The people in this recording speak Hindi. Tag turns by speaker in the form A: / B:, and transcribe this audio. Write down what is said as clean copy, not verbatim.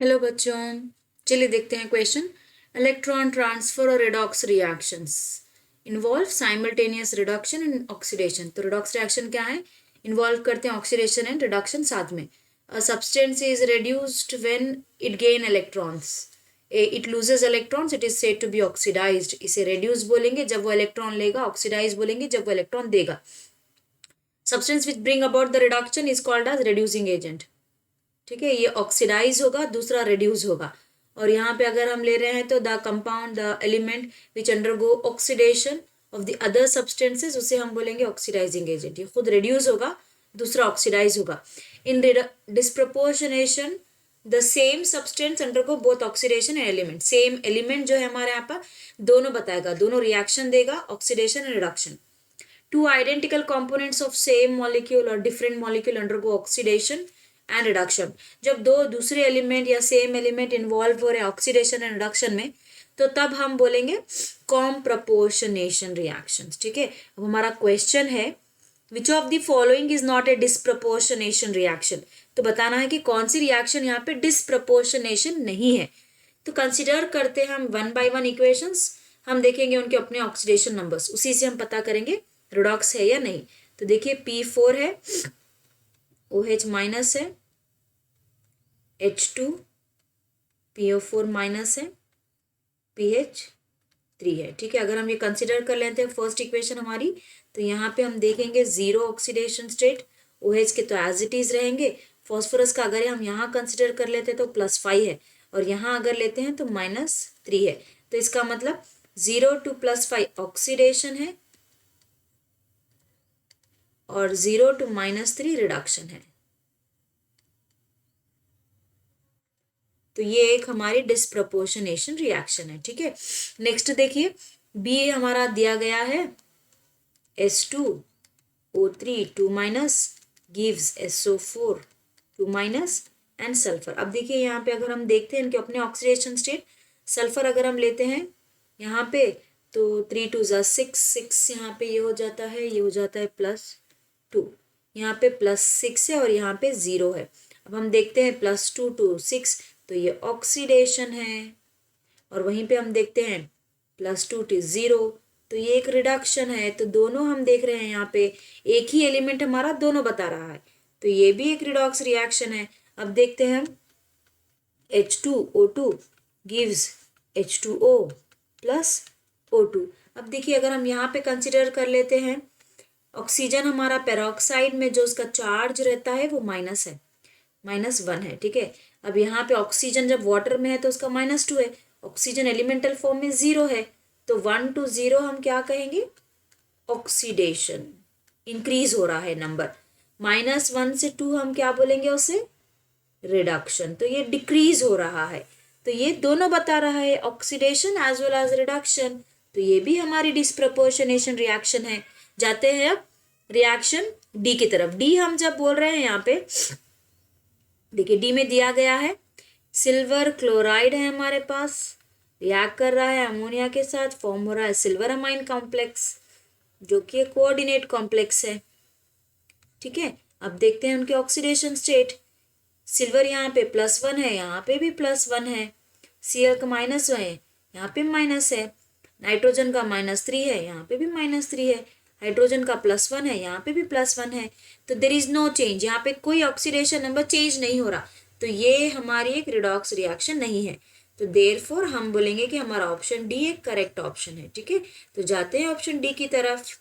A: हेलो बच्चों, चलिए देखते हैं क्वेश्चन। इलेक्ट्रॉन ट्रांसफर और redox reactions involve simultaneous reduction and oxidation. तो रिडॉक्स रिएक्शन क्या है? इन्वॉल्व करते हैं ऑक्सीडेशन एंड रिडक्शन साथ में। A substance is reduced when it gain electrons, it loses electrons, it is said to be oxidised. इसे reduce बोलेंगे जब वो इलेक्ट्रॉन लेगा, ऑक्सीडाइज बोलेंगे जब वो इलेक्ट्रॉन देगा। Substance which bring about the reduction is called as reducing agent. ठीक है, ये ऑक्सीडाइज होगा, दूसरा रिड्यूस होगा। और यहाँ पे अगर हम ले रहे हैं तो the compound, the element which undergo oxidation of the other substances, उसे हम बोलेंगे ऑक्सीडाइजिंग एजेंट। ये खुद रिड्यूस होगा, दूसरा ऑक्सीडाइज होगा। In disproportionation the same substance undergo both oxidation and element. Same element जो है हमारे यहाँ पर दोनों बताएगा, दोनों रिएक्शन देगा, oxidation and reduction. Two identical components of same molecule or different molecule undergo oxidation and reduction। जब दो दूसरे एलिमेंट या सेम एलिमेंट इन्वॉल्व हो रहे हैं ऑक्सीडेशन एंड रिडक्शन में, तो तब हम बोलेंगे कॉम्प्रपोर्शनेशन रिएक्शंस। ठीक है, अब हमारा क्वेश्चन है which of the following is not a disproportionation reaction. तो बताना है कि कौन सी रिएक्शन यहाँ पे डिस्प्रपोर्शनेशन नहीं है। तो कंसिडर करते हैं हम वन बाय वन इक्वेशंस। हम देखेंगे उनके अपने ऑक्सीडेशन नंबर्स, उसी से हम पता करेंगे रिडॉक्स है या नहीं। तो देखिए P4 है, OH माइनस है, H2, PO4 माइनस है, PH3 है। ठीक है, अगर हम ये कंसिडर कर लेते हैं फर्स्ट इक्वेशन हमारी, तो यहाँ पे हम देखेंगे जीरो ऑक्सीडेशन स्टेट, OH के तो एज इट इज रहेंगे। फॉस्फोरस का अगर हम यहाँ कंसिडर कर लेते हैं तो +5 है, और यहाँ अगर लेते हैं तो -3 है। तो इसका मतलब 0 to +5 ऑक्सीडेशन है और 0 to -3 रिडक्शन है। तो ये एक हमारी डिस्प्रपोर्शनेशन रिएक्शन है। ठीक है, नेक्स्ट देखिए, बी हमारा दिया गया है S2O3 2- gives SO4 2- and sulphur. अब देखिए यहाँ पे अगर हम देखते हैं इनके अपने ऑक्सीडेशन स्टेट, सल्फर अगर हम लेते हैं यहाँ पे तो 3 2 6 6, यहाँ पे ये हो जाता है, ये हो जाता है +2, यहाँ पे +6 है और यहाँ पे 0 है। अब हम देखते हैं +2 to 6, तो ये ऑक्सीडेशन है। और वहीं पे हम देखते हैं +2 to 0, तो ये एक रिडक्शन है। तो दोनों हम देख रहे हैं यहाँ पे एक ही एलिमेंट हमारा दोनों बता रहा है, तो ये भी एक रिडॉक्स रिएक्शन है। अब देखते हैं हम H2O2 गिव्स H2O + O2। अब देखिए अगर हम यहाँ पे कंसिडर कर लेते हैं, ऑक्सीजन हमारा पेरोक्साइड में जो उसका चार्ज रहता है वो माइनस है, -1 है। ठीक है, अब यहाँ पे ऑक्सीजन जब वाटर में है तो उसका -2 है, ऑक्सीजन एलिमेंटल फॉर्म में 0 है, तो 1 to 0 हम क्या कहेंगे? ऑक्सीडेशन, इंक्रीज हो रहा है नंबर। -1 से 2 हम क्या बोलेंगे उसे? रिडक्शन। तो ये डिक्रीज हो रहा है। तो ये दोनों बता रहा है, oxidation as well as reduction. तो ये भी हमारी डिस्प्रपोर्शनेशन रिएक्शन है। जाते हैं अब रिएक्शन डी की तरफ। डी हम जब बोल रहे हैं यहाँ पे देखिए, डी में दिया गया है सिल्वर क्लोराइड है हमारे पास, रिएक्ट कर रहा है अमोनिया के साथ, फॉर्म हो रहा है सिल्वर अमाइन कॉम्प्लेक्स जो कि कोऑर्डिनेट कॉम्प्लेक्स है। ठीक है, अब देखते हैं उनके ऑक्सीडेशन स्टेट। सिल्वर यहाँ पे +1 है, यहाँ पे भी +1 है, Cl का -1 है, यहाँ पे माइनस है, नाइट्रोजन का -3 है, यहाँ पे भी -3 है, हाइड्रोजन का +1 है, यहाँ पे भी +1 है। तो देर इज नो चेंज, यहाँ पे कोई ऑक्सीडेशन नंबर चेंज नहीं हो रहा। तो ये हमारी एक रिडॉक्स रिएक्शन नहीं है। तो देयरफॉर हम बोलेंगे कि हमारा ऑप्शन डी एक करेक्ट ऑप्शन है। ठीक है, तो जाते हैं ऑप्शन डी की तरफ।